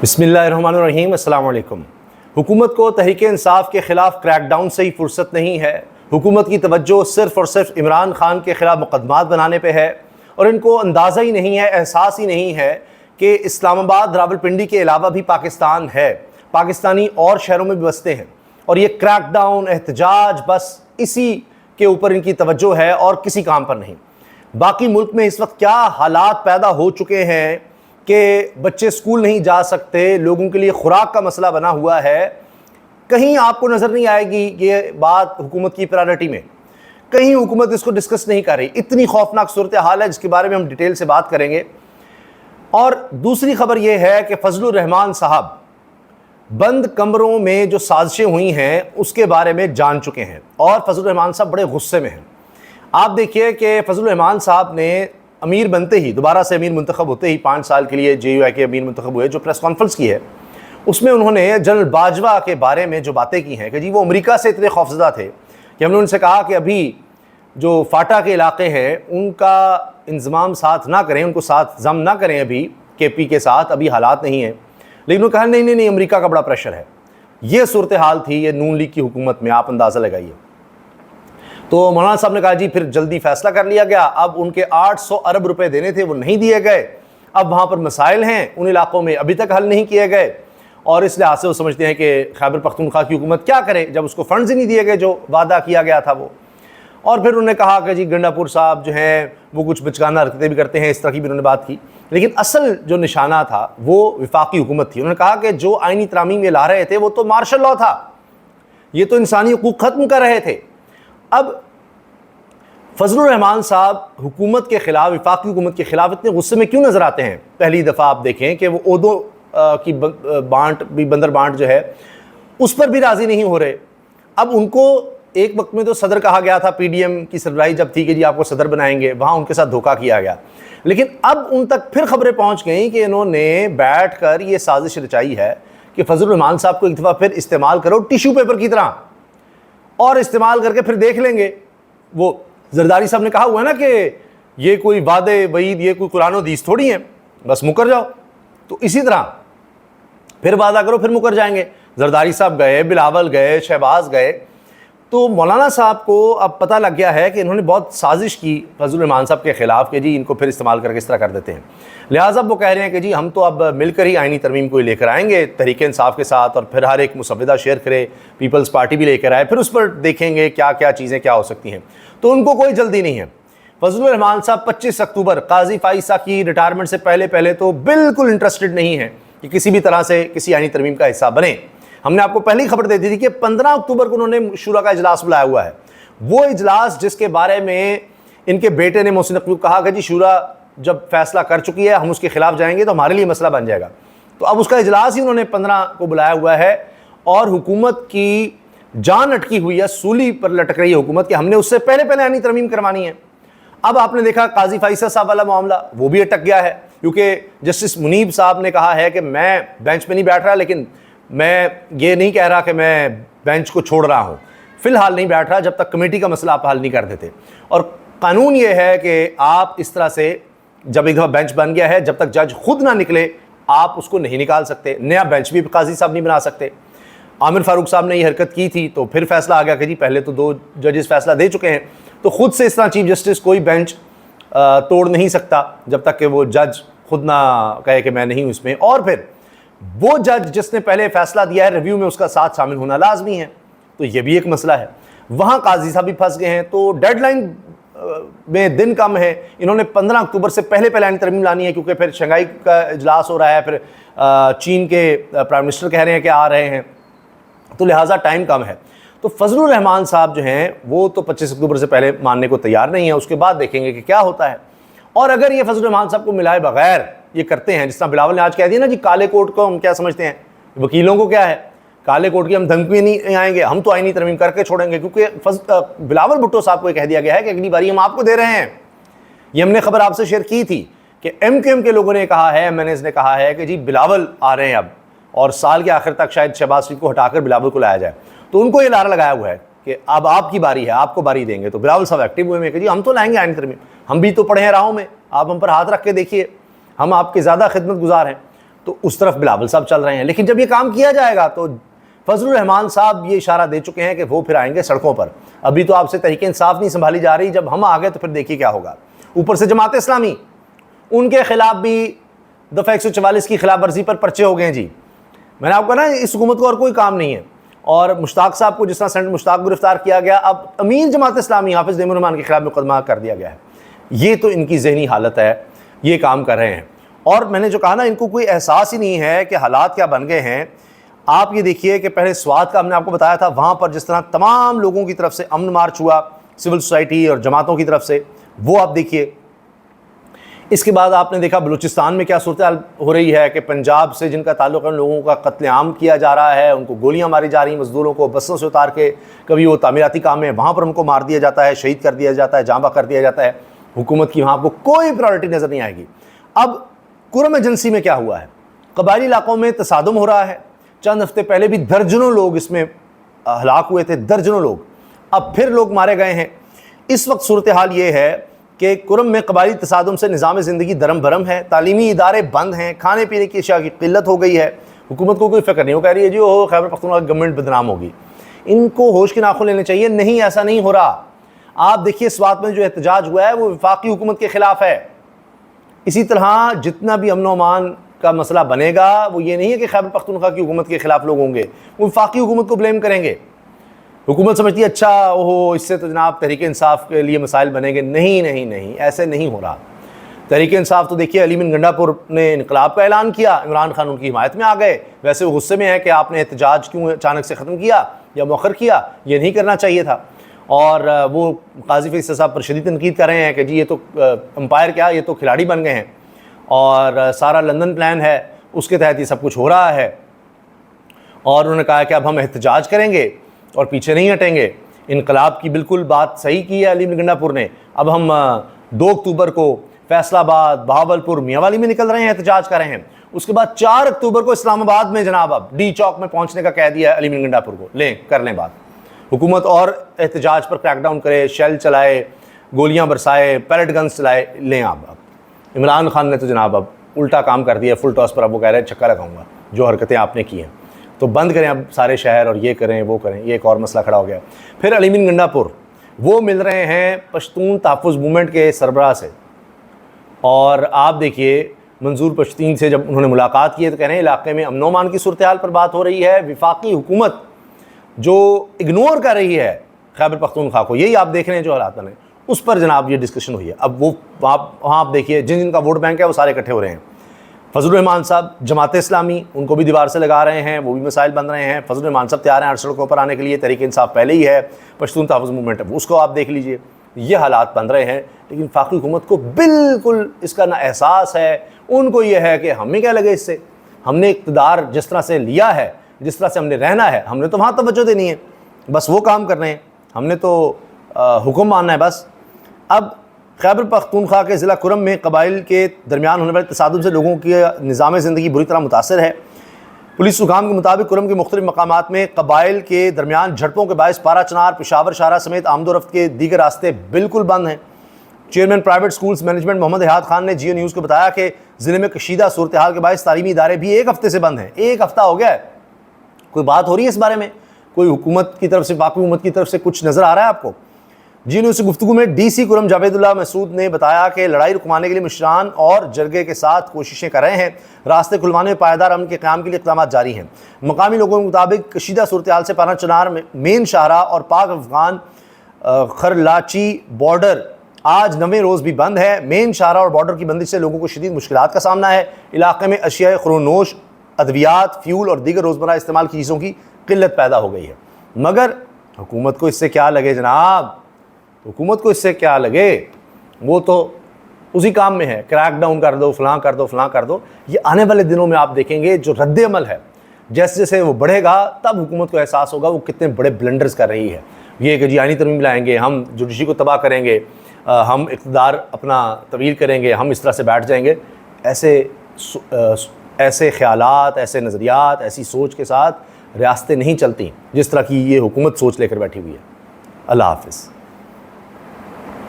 بسم اللہ الرحمن الرحیم۔ السلام علیکم۔ حکومت کو تحریک انصاف کے خلاف کریک ڈاؤن سے ہی فرصت نہیں ہے۔ حکومت کی توجہ صرف اور صرف عمران خان کے خلاف مقدمات بنانے پہ ہے، اور ان کو اندازہ ہی نہیں ہے، احساس ہی نہیں ہے کہ اسلام آباد، راولپنڈی کے علاوہ بھی پاکستان ہے، پاکستانی اور شہروں میں بھی بستے ہیں، اور یہ کریک ڈاؤن، احتجاج، بس اسی کے اوپر ان کی توجہ ہے اور کسی کام پر نہیں۔ باقی ملک میں اس وقت کیا حالات پیدا ہو چکے ہیں کہ بچے سکول نہیں جا سکتے، لوگوں کے لیے خوراک کا مسئلہ بنا ہوا ہے۔ کہیں آپ کو نظر نہیں آئے گی یہ بات حکومت کی پرائرٹی میں، کہیں حکومت اس کو ڈسکس نہیں کر رہی۔ اتنی خوفناک صورتحال ہے جس کے بارے میں ہم ڈیٹیل سے بات کریں گے۔ اور دوسری خبر یہ ہے کہ فضل الرحمان صاحب بند کمروں میں جو سازشیں ہوئی ہیں اس کے بارے میں جان چکے ہیں، اور فضل الرحمان صاحب بڑے غصے میں ہیں۔ آپ دیکھیے کہ فضل الرحمان صاحب نے امیر بنتے ہی، دوبارہ سے امیر منتخب ہوتے ہی، 5 سال کے لیے JUI کے امیر منتخب ہوئے، جو پریس کانفرنس کی ہے اس میں انہوں نے جنرل باجوہ کے بارے میں جو باتیں کی ہیں کہ جی وہ امریکہ سے اتنے خوفزدہ تھے کہ ہم نے ان سے کہا کہ ابھی جو فاٹا کے علاقے ہیں ان کا انضمام ساتھ نہ کریں، ان کو ساتھ ضم نہ کریں ابھی KP کے ساتھ، ابھی حالات نہیں ہیں۔ لیکن انہوں نے کہا نہیں امریکہ کا بڑا پریشر ہے۔ یہ صورتحال تھی یہ نون لیگ کی حکومت میں، آپ اندازہ لگائیے۔ تو مولانا صاحب نے کہا جی پھر جلدی فیصلہ کر لیا گیا، اب ان کے 800 ارب روپے دینے تھے وہ نہیں دیے گئے، اب وہاں پر مسائل ہیں ان علاقوں میں ابھی تک حل نہیں کیے گئے، اور اس لحاظ سے وہ سمجھتے ہیں کہ خیبر پختونخوا کی حکومت کیا کرے جب اس کو فنڈز ہی نہیں دیے گئے جو وعدہ کیا گیا تھا وہ۔ اور پھر انہوں نے کہا کہ جی گنڈا پور صاحب جو ہیں وہ کچھ بچگانہ حرکتیں بھی کرتے ہیں، اس طرح کی بھی انہوں نے بات کی۔ لیکن اصل جو نشانہ تھا وہ وفاقی حکومت تھی۔ انہوں نے کہا کہ جو آئینی ترامیم یہ لا رہے تھے وہ تو مارشل لا تھا، یہ تو انسانی حقوق ختم کر رہے تھے۔ اب فضل الرحمان صاحب حکومت کے خلاف، وفاقی حکومت کے خلاف اتنے غصے میں کیوں نظر آتے ہیں؟ پہلی دفعہ آپ دیکھیں کہ وہ عہدوں کی بانٹ بھی، بندر بانٹ جو ہے اس پر بھی راضی نہیں ہو رہے۔ اب ان کو ایک وقت میں تو صدر کہا گیا تھا، PDM کی سربراہی جب تھی کہ جی آپ کو صدر بنائیں گے، وہاں ان کے ساتھ دھوکہ کیا گیا۔ لیکن اب ان تک پھر خبریں پہنچ گئیں کہ انہوں نے بیٹھ کر یہ سازش رچائی ہے کہ فضل الرحمان صاحب کو ایک دفعہ پھر استعمال کرو ٹیشو پیپر کی طرح، اور استعمال کر کے پھر دیکھ لیں گے۔ وہ زرداری صاحب نے کہا ہوا ہے نا کہ یہ کوئی وعدے وعید، یہ کوئی قرآن و حدیث تھوڑی ہیں، بس مکر جاؤ۔ تو اسی طرح پھر وعدہ کرو پھر مکر جائیں گے۔ زرداری صاحب گئے، بلاول گئے، شہباز گئے۔ تو مولانا صاحب کو اب پتہ لگ گیا ہے کہ انہوں نے بہت سازش کی فضل الرحمان صاحب کے خلاف کہ جی ان کو پھر استعمال کر کے اس طرح کر دیتے ہیں۔ لہٰذا وہ کہہ رہے ہیں کہ جی ہم تو اب مل کر ہی آئینی ترمیم کو لے کر آئیں گے تحریک انصاف کے ساتھ، اور پھر ہر ایک مسودہ شیئر کرے، پیپلز پارٹی بھی لے کر آئے، پھر اس پر دیکھیں گے کیا کیا چیزیں کیا ہو سکتی ہیں۔ تو ان کو کوئی جلدی نہیں ہے۔ فضل الرحمان صاحب 25 اکتوبر قاضی فائزہ کی ریٹائرمنٹ سے پہلے تو بالکل انٹرسٹڈ نہیں ہیں کہ کسی بھی طرح سے کسی آئینی ترمیم کا حصہ بنے۔ ہم نے آپ کو پہلے ہی خبر دے دی تھی کہ 15 اکتوبر کو انہوں نے شورا کا اجلاس بلایا ہوا ہے، وہ اجلاس جس کے بارے میں ان کے بیٹے نے محسن نقوی کو کہا کہ جی شورا جب فیصلہ کر چکی ہے ہم اس کے خلاف جائیں گے تو ہمارے لیے مسئلہ بن جائے گا۔ تو اب اس کا اجلاس ہی انہوں نے 15 کو بلایا ہوا ہے، اور حکومت کی جان اٹکی ہوئی ہے، سولی پر لٹک رہی ہے حکومت کہ ہم نے اس سے پہلے آئینی ترمیم کروانی ہے۔ اب آپ نے دیکھا قاضی فائزہ صاحب والا معاملہ وہ بھی اٹک گیا ہے، کیونکہ جسٹس منیب صاحب نے کہا ہے کہ میں بینچ پہ نہیں بیٹھ رہا، لیکن میں یہ نہیں کہہ رہا کہ میں بینچ کو چھوڑ رہا ہوں، فی الحال نہیں بیٹھ رہا جب تک کمیٹی کا مسئلہ آپ حل نہیں کر دیتے۔ اور قانون یہ ہے کہ آپ اس طرح سے جب ایک دفعہ بینچ بن گیا ہے، جب تک جج خود نہ نکلے آپ اس کو نہیں نکال سکتے، نیا بینچ بھی قاضی صاحب نہیں بنا سکتے۔ عامر فاروق صاحب نے یہ حرکت کی تھی تو پھر فیصلہ آ گیا کہ جی پہلے تو 2 ججز فیصلہ دے چکے ہیں، تو خود سے اس طرح چیف جسٹس کوئی بینچ توڑ نہیں سکتا جب تک کہ وہ جج خود نہ کہے کہ میں نہیں ہوں اس میں۔ اور پھر وہ جج جس نے پہلے فیصلہ دیا ہے ریویو میں اس کا ساتھ شامل ہونا لازمی ہے، تو یہ بھی ایک مسئلہ ہے۔ وہاں قاضی صاحب بھی پھنس گئے ہیں، تو ڈیڈ لائن میں دن کم ہے۔ انہوں نے 15 اکتوبر سے پہلے آئینی ترمیم لانی ہے، کیونکہ پھر شنگھائی کا اجلاس ہو رہا ہے، پھر چین کے پرائم منسٹر کہہ رہے ہیں کہ آ رہے ہیں، تو لہٰذا ٹائم کم ہے۔ تو فضل الرحمان صاحب جو ہیں وہ تو 25 اکتوبر سے پہلے ماننے کو تیار نہیں ہیں، اس کے بعد دیکھیں گے کہ کیا ہوتا ہے۔ اور اگر یہ فضل الرحمان صاحب کو ملائے بغیر یہ کرتے ہیں، جس طرح بلاول نے آج کہہ دیا نا جی کالے کوٹ کو ہم کیا سمجھتے ہیں، وکیلوں کو کیا ہے، کالے کوٹ کی ہم دھمکی نہیں آئیں گے، ہم تو آئینی ترمیم کر کے چھوڑیں گے، کیونکہ بلاول بھٹو صاحب کو یہ کہہ دیا گیا ہے کہ اگلی باری ہم آپ کو دے رہے ہیں۔ یہ ہم نے خبر آپ سے شیئر کی تھی کہ MQM کے لوگوں نے کہا ہے، MNAs نے کہا ہے کہ جی بلاول آ رہے ہیں اب، اور سال کے آخر تک شاید شہباز شریف کو ہٹا کر بلاول کو لایا جائے۔ تو ان کو یہ نعرہ لگایا ہوا ہے کہ اب آپ کی باری ہے، آپ کو باری دیں گے۔ تو بلاول صاحب ایکٹیو ہوئے ہیں کہ جی ہم تو لائیں گے آئینی ترمیم، ہم بھی تو پڑھے ہیں راہوں میں، آپ ہم پر ہاتھ رکھ کے دیکھیے، ہم آپ کے زیادہ خدمت گزار ہیں۔ تو اس طرف بلاول صاحب چل رہے ہیں. لیکن جب یہ کام کیا جائے گا تو فضل الرحمان صاحب یہ اشارہ دے چکے ہیں کہ وہ پھر آئیں گے سڑکوں پر. ابھی تو آپ سے تحریک انصاف نہیں سنبھالی جا رہی, جب ہم آ گئے تو پھر دیکھیے کیا ہوگا. اوپر سے جماعت اسلامی, ان کے خلاف بھی دفعہ 144 کی خلاف ورزی پر پرچے ہو گئے ہیں جی. میں نے آپ کو کہا نا اس حکومت کو اور کوئی کام نہیں ہے. اور مشتاق صاحب کو جس طرح سینٹ مشتاق گرفتار کیا گیا, اب امین جماعت اسلامی حافظ نعیم الرحمان کے خلاف مقدمہ کر دیا گیا ہے. یہ تو ان کی ذہنی حالت ہے, یہ کام کر رہے ہیں. اور میں نے جو کہا نا, ان کو کوئی احساس ہی نہیں ہے کہ حالات کیا بن گئے ہیں. آپ یہ دیکھیے کہ پہلے سوات کا ہم نے آپ کو بتایا تھا, وہاں پر جس طرح تمام لوگوں کی طرف سے امن مارچ ہوا, سول سوسائٹی اور جماعتوں کی طرف سے, وہ آپ دیکھیے. اس کے بعد آپ نے دیکھا بلوچستان میں کیا صورتحال ہو رہی ہے کہ پنجاب سے جن کا تعلق ہے ان لوگوں کا قتل عام کیا جا رہا ہے, ان کو گولیاں ماری جا رہی ہیں, مزدوروں کو بسوں سے اتار کے, کبھی وہ تعمیراتی کام میں وہاں پر ان کو مار دیا جاتا ہے, شہید کر دیا جاتا ہے, جاں بحق کر دیا جاتا ہے. حکومت کی وہاں کو کوئی پرائورٹی نظر نہیں آئے گی. اب کرم ایجنسی میں کیا ہوا ہے, قبائلی علاقوں میں تصادم ہو رہا ہے. چند ہفتے پہلے بھی درجنوں لوگ اس میں ہلاک ہوئے تھے, درجنوں لوگ, اب پھر لوگ مارے گئے ہیں. اس وقت صورتحال یہ ہے کہ کرم میں قبائلی تصادم سے نظام زندگی درم بھرم ہے, تعلیمی ادارے بند ہیں, کھانے پینے کی اشیاء کی قلت ہو گئی ہے. حکومت کو کوئی فکر نہیں, وہ کہہ رہی ہے جی وہ خیبر پختونخوا کی گورنمنٹ بدنام ہوگی. ان کو ہوش کے ناخن لینے چاہیے. نہیں, ایسا نہیں ہو رہا. آپ دیکھیے سوات میں جو احتجاج ہوا ہے وہ وفاقی حکومت کے خلاف ہے. اسی طرح جتنا بھی امن و امان کا مسئلہ بنے گا وہ یہ نہیں ہے کہ خیبر پختونخوا کی حکومت کے خلاف لوگ ہوں گے, وہ وفاقی حکومت کو بلیم کریں گے. حکومت سمجھتی ہے اچھا اس سے تو جناب تحریک انصاف کے لیے مسائل بنیں گے. نہیں نہیں نہیں, ایسے نہیں ہو رہا. تحریک انصاف تو دیکھیے علی من گنڈا پور نے انقلاب کا اعلان کیا, عمران خان ان کی حمایت میں آ گئے. ویسے وہ غصے میں ہے کہ آپ نے احتجاج کیوں اچانک سے ختم کیا یا مؤخر کیا, یہ نہیں کرنا چاہیے تھا. اور وہ قاضی فیصل صاحب پر شدید تنقید کر رہے ہیں کہ جی یہ تو امپائر کیا, یہ تو کھلاڑی بن گئے ہیں, اور سارا لندن پلان ہے اس کے تحت یہ سب کچھ ہو رہا ہے. اور انہوں نے کہا کہ اب ہم احتجاج کریں گے اور پیچھے نہیں ہٹیں گے. انقلاب کی بالکل بات صحیح کی ہے علی من گنڈا پور نے. اب ہم 2 اکتوبر کو فیصل آباد, بہاولپور, میاں والی میں نکل رہے ہیں, احتجاج کر رہے ہیں. اس کے بعد 4 اکتوبر کو اسلام آباد میں جناب اب ڈی چوک میں پہنچنے کا کہہ دیا ہے علی من گنڈا پور کو. لیں کر لیں بات. حکومت اور احتجاج پر کریک ڈاؤن کرے, شیل چلائے, گولیاں برسائے, پیلٹ گنز چلائے. لیں اب عمران خان نے تو جناب اب الٹا کام کر دیا, فل ٹاس پر. اب وہ کہہ رہے ہیں چھکا لگاؤں گا, جو حرکتیں آپ نے کی ہیں تو بند کریں اب سارے شہر, اور یہ کریں وہ کریں. یہ ایک اور مسئلہ کھڑا ہو گیا. پھر علی من گنڈا پور وہ مل رہے ہیں پشتون تحفظ موومنٹ کے سربراہ سے, اور آپ دیکھیے منظور پشتین سے جب انہوں نے ملاقات کی ہے تو کہہ رہے ہیں علاقے میں امن و امان کی صورتحال پر بات ہو رہی ہے. وفاقی حکومت جو اگنور کر رہی ہے خیبر پختونخوا کو, یہی آپ دیکھ رہے ہیں جو حالات ہیں, اس پر جناب یہ ڈسکشن ہوئی ہے. اب وہ وہاں آپ دیکھیے جن کا ووٹ بینک ہے وہ سارے اکٹھے ہو رہے ہیں. فضل الرحمان صاحب جماعت اسلامی ان کو بھی دیوار سے لگا رہے ہیں, وہ بھی مسائل بن رہے ہیں. فضل الرحمان صاحب تیار ہیں ہر سڑکوں پر آنے کے لیے. تحریک انصاف پہلے ہی ہے, پشتون تحفظ موومنٹ ہے, اس کو آپ دیکھ لیجئے. یہ حالات بن رہے ہیں. لیکن وفاقی حکومت کو بالکل اس کا نہ احساس ہے. ان کو یہ ہے کہ ہمیں کیا لگے اس سے, ہم نے اقتدار جس طرح سے لیا ہے, جس طرح سے ہم نے رہنا ہے, ہم نے تو وہاں توجہ دینی ہے, بس وہ کام کرنے ہیں, ہم نے تو حکم ماننا ہے بس. اب خیبر پختونخوا کے ضلع کرم میں قبائل کے درمیان ہونے والے تصادم سے لوگوں کی نظام زندگی بری طرح متاثر ہے. پولیس حکام کے مطابق کرم کے مختلف مقامات میں قبائل کے درمیان جھڑپوں کے باعث پارا چنار, پشاور شاہراہ سمیت آمد و رفت کے دیگر راستے بالکل بند ہیں. چیئرمین پرائیویٹ سکولز مینجمنٹ محمد احاد خان نے جیو نیوز کو بتایا کہ ضلع میں کشیدہ صورتحال کے باعث تعلیمی ادارے بھی 1 ہفتے سے بند ہیں. 1 ہفتہ ہو گیا ہے. کوئی بات ہو رہی ہے اس بارے میں؟ کوئی حکومت کی طرف سے, وفاقی حکومت کی طرف سے کچھ نظر آ رہا ہے آپ کو؟ جی نیوز سے گفتگو میں ڈی سی کرم جاوید اللہ مسعود نے بتایا کہ لڑائی رکوانے کے لیے مشران اور جرگے کے ساتھ کوششیں کر رہے ہیں. راستے کھلوانے میں پائیدار امن کے قیام کے لیے اقدامات جاری ہیں. مقامی لوگوں کے مطابق کشیدہ صورتحال سے پارا چنار مین شاہراہ اور پاک افغان خرلاچی بارڈر آج 9ویں روز بھی بند ہے. مین شاہراہ اور بارڈر کی بندش سے لوگوں کو شدید مشکلات کا سامنا ہے. علاقے میں اشیاء خورونوش, ادویات, فیول اور دیگر روزمرہ استعمال کی چیزوں کی قلت پیدا ہو گئی ہے. مگر حکومت کو اس سے کیا لگے جناب, حکومت کو اس سے کیا لگے؟ وہ تو اسی کام میں ہے, کریک ڈاؤن کر دو, فلاں کر دو, فلاں کر دو. یہ آنے والے دنوں میں آپ دیکھیں گے جو رد عمل ہے, جیسے جیسے وہ بڑھے گا تب حکومت کو احساس ہوگا وہ کتنے بڑے بلنڈرز کر رہی ہے. یہ کہ جی آئینی ترمیم لائیں گے, ہم جوڈیشری کو تباہ کریں گے, ہم اقتدار اپنا طویل کریں گے, ہم اس طرح سے بیٹھ جائیں گے. ایسے خیالات, ایسے نظریات, ایسی سوچ کے ساتھ ریاستیں نہیں چلتی جس طرح کی یہ حکومت سوچ لے کر بیٹھی ہوئی ہے. اللہ حافظ.